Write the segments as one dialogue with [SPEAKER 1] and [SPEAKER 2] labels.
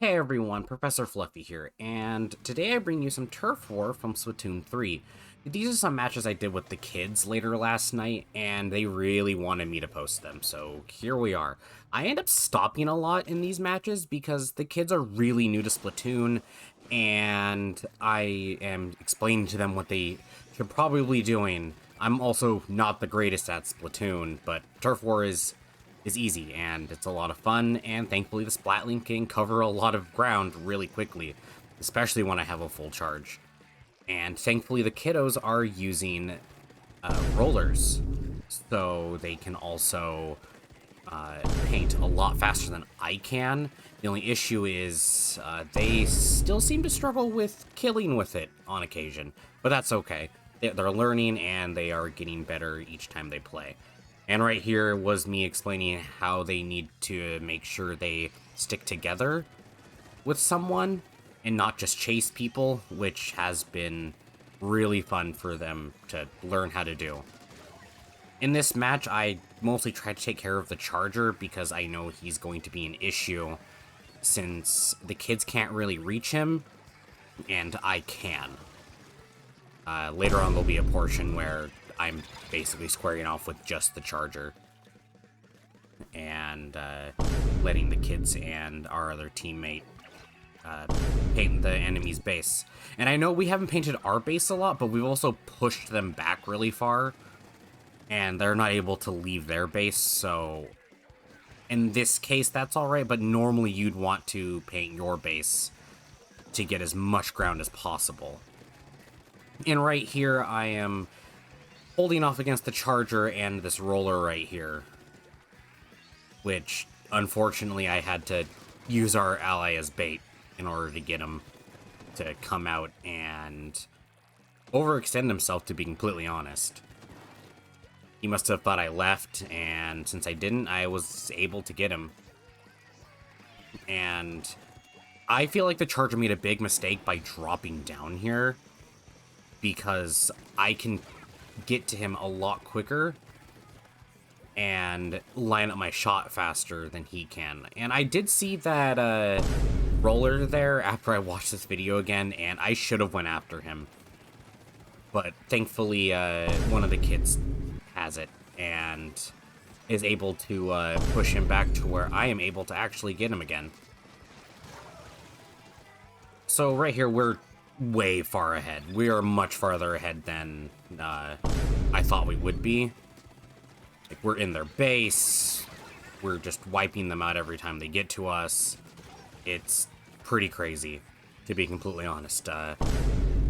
[SPEAKER 1] Hey everyone, Professor Fluffy here, and today I bring you some Turfwar from Splatoon 3. These are some matches I did with the kids later last night, and they really wanted me to post them, so here we are. I end up stopping a lot in these matches because the kids are really new to Splatoon, and I am explaining to them what they should probably be doing. I'm also not the greatest at Splatoon, but Turfwar is easy and it's a lot of fun, and thankfully the Splatling can cover a lot of ground really quickly, especially when I have a full charge. And thankfully the kiddos are using rollers, so they can also paint a lot faster than I can. The only issue is they still seem to struggle with killing with it on occasion, but that's okay. They're learning and they are getting better each time they play. And right here was me explaining how they need to make sure they stick together with someone and not just chase people, which has been really fun for them to learn how to do. In this match, I mostly try to take care of the charger because I know he's going to be an issue since the kids can't really reach him, and I can. Later on, there'll be a portion where I'm basically squaring off with just the charger and letting the kids and our other teammate paint the enemy's base. And I know we haven't painted our base a lot, but we've also pushed them back really far, and they're not able to leave their base, so in this case, that's alright, but normally you'd want to paint your base to get as much ground as possible. And right here, I am holding off against the charger and this roller right here, which unfortunately I had to use our ally as bait in order to get him to come out and overextend himself, to be completely honest. He must have thought I left, and since I didn't, I was able to get him. And I feel like the charger made a big mistake by dropping down here, because I can get to him a lot quicker and line up my shot faster than he can. And I did see that roller there after I watched this video again, and I should have went after him. But thankfully, one of the kids has it and is able to push him back to where I am able to actually get him again. So right here, we're way far ahead. We are much farther ahead than I thought we would be. Like, we're in their base. We're just wiping them out every time they get to us. It's pretty crazy, to be completely honest. I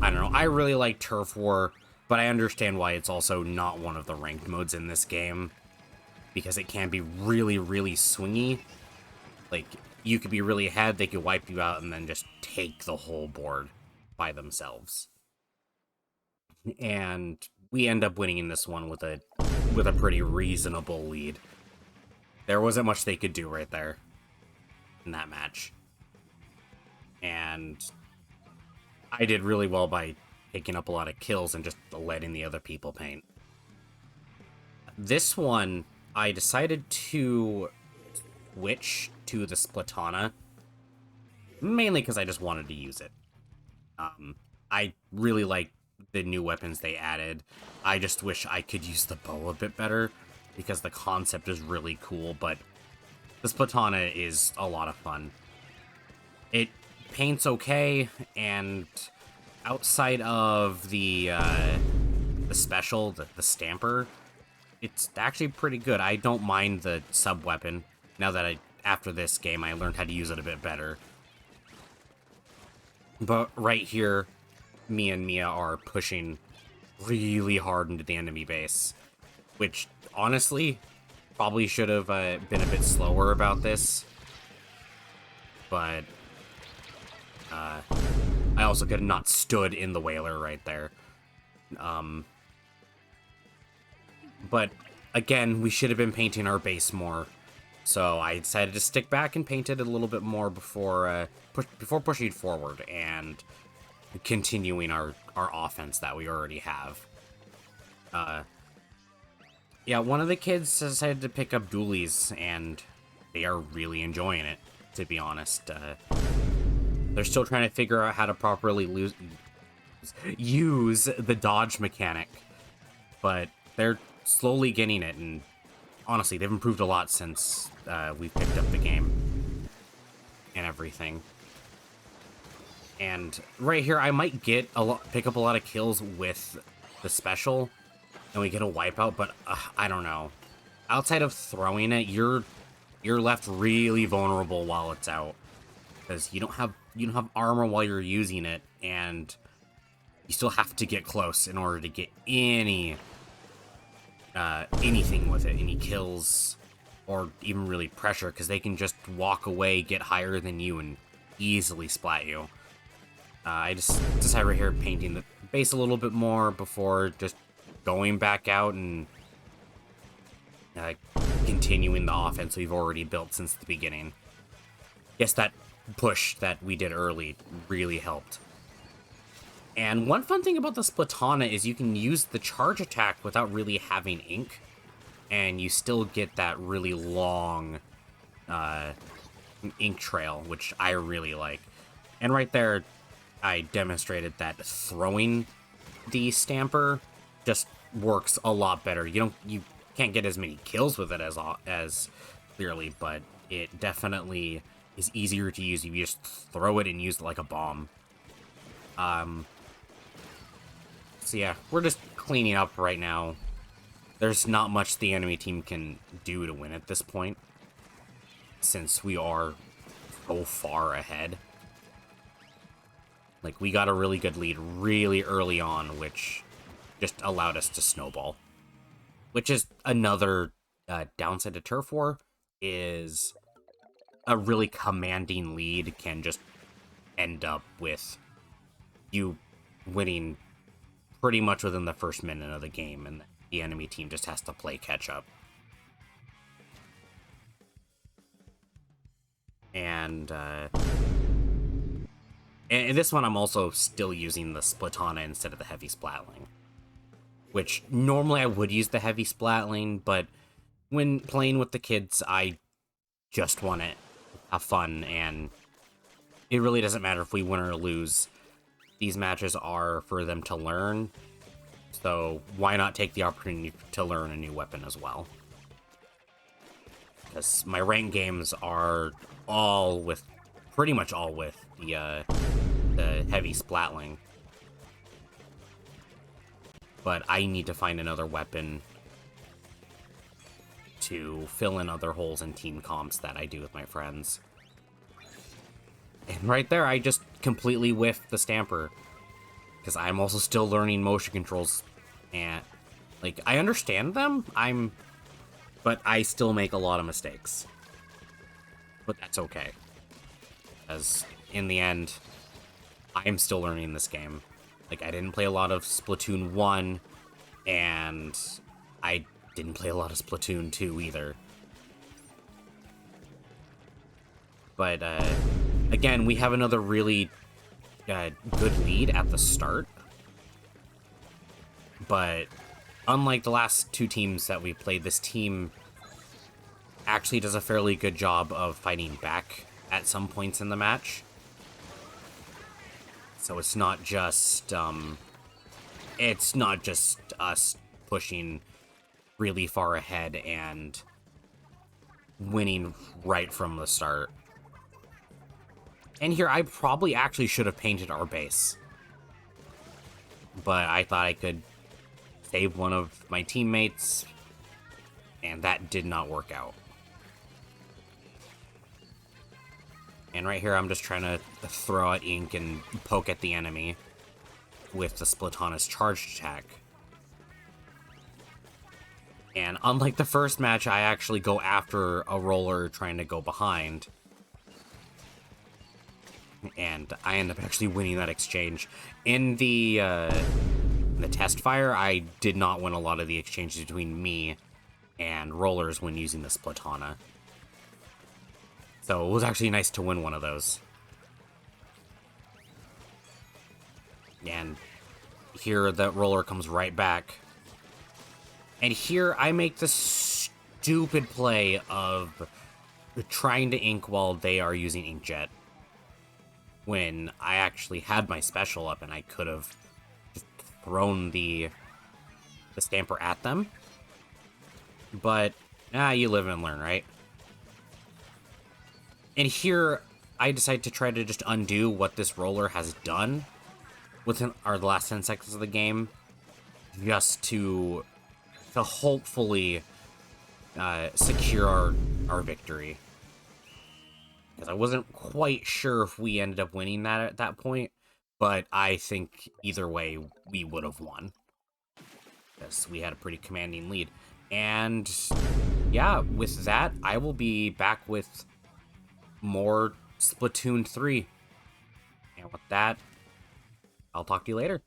[SPEAKER 1] don't know. I really like Turf War, but I understand why it's also not one of the ranked modes in this game, because it can be really, really swingy. Like, you could be really ahead, they could wipe you out, and then just take the whole board by themselves. And we end up winning in this one with a pretty reasonable lead. There wasn't much they could do right there in that match. And I did really well by picking up a lot of kills and just letting the other people paint. This one, I decided to switch to the Splatana, mainly because I just wanted to use it. I really like the new weapons they added. I just wish I could use the bow a bit better, because the concept is really cool, but the Splatana is a lot of fun. It paints okay, and outside of the special, the stamper, it's actually pretty good. I don't mind the sub-weapon, now that after this game, I learned how to use it a bit better. But right here, me and Mia are pushing really hard into the enemy base, which honestly probably should have been a bit slower about this, but I also could have not stood in the whaler right there. But again, we should have been painting our base more, so I decided to stick back and paint it a little bit more before pushing forward and continuing our offense that we already have. Yeah, one of the kids decided to pick up dualies, and they are really enjoying it, to be honest. They're still trying to figure out how to properly use the dodge mechanic, but they're slowly getting it, and honestly, they've improved a lot since we've picked up the game and everything. And right here, I might get pick up a lot of kills with the special, and we get a wipeout, but I don't know. Outside of throwing it, you're left really vulnerable while it's out, because you don't have armor while you're using it, and you still have to get close in order to get anything with it, any kills, or even really pressure, because they can just walk away, get higher than you, and easily splat you. I just decided right here painting the base a little bit more before just going back out and continuing the offense we've already built since the beginning. Yes, that push that we did early really helped. And one fun thing about the Splatana is you can use the charge attack without really having ink, and you still get that really long ink trail, which I really like. And right there, I demonstrated that throwing the stamper just works a lot better. You can't get as many kills with it as clearly, but it definitely is easier to use if you just throw it and use it like a bomb. So yeah, we're just cleaning up right now. There's not much the enemy team can do to win at this point, since we are so far ahead. Like, we got a really good lead really early on, which just allowed us to snowball. Which is another downside to Turfwar, is a really commanding lead can just end up with you winning pretty much within the first minute of the game, and the enemy team just has to play catch up. And in this one, I'm also still using the Splatana instead of the heavy splatling, which normally I would use the heavy splatling, but when playing with the kids, I just want to have fun, and it really doesn't matter if we win or lose. These matches are for them to learn, so why not take the opportunity to learn a new weapon as well? Because my ranked games are pretty much all with the heavy splatling. But I need to find another weapon to fill in other holes in team comps that I do with my friends. And right there, I just completely whiffed the stamper, because I'm also still learning motion controls, and like, I understand them, but I still make a lot of mistakes. But that's okay, because in the end, I'm still learning this game. Like, I didn't play a lot of Splatoon 1, and I didn't play a lot of Splatoon 2 either. But, again, we have another really good lead at the start. But unlike the last two teams that we played, this team actually does a fairly good job of fighting back at some points in the match. So it's not just us pushing really far ahead and winning right from the start. And here, I probably actually should have painted our base, but I thought I could save one of my teammates, and that did not work out. And right here, I'm just trying to throw out ink and poke at the enemy with the Splatana's charged attack. And unlike the first match, I actually go after a roller trying to go behind. And I end up actually winning that exchange. In the test fire, I did not win a lot of the exchanges between me and rollers when using the Splatana. So it was actually nice to win one of those. And here the roller comes right back. And here I make the stupid play of trying to ink while they are using inkjet. when I actually had my special up and I could have just thrown the Stamper at them. But, you live and learn, right? And here, I decide to try to just undo what this roller has done within the last 10 seconds of the game, just to hopefully secure our victory. Because I wasn't quite sure if we ended up winning that at that point, but I think either way, we would have won. Because we had a pretty commanding lead. And yeah, with that, I will be back with more Splatoon 3. And with that, I'll talk to you later.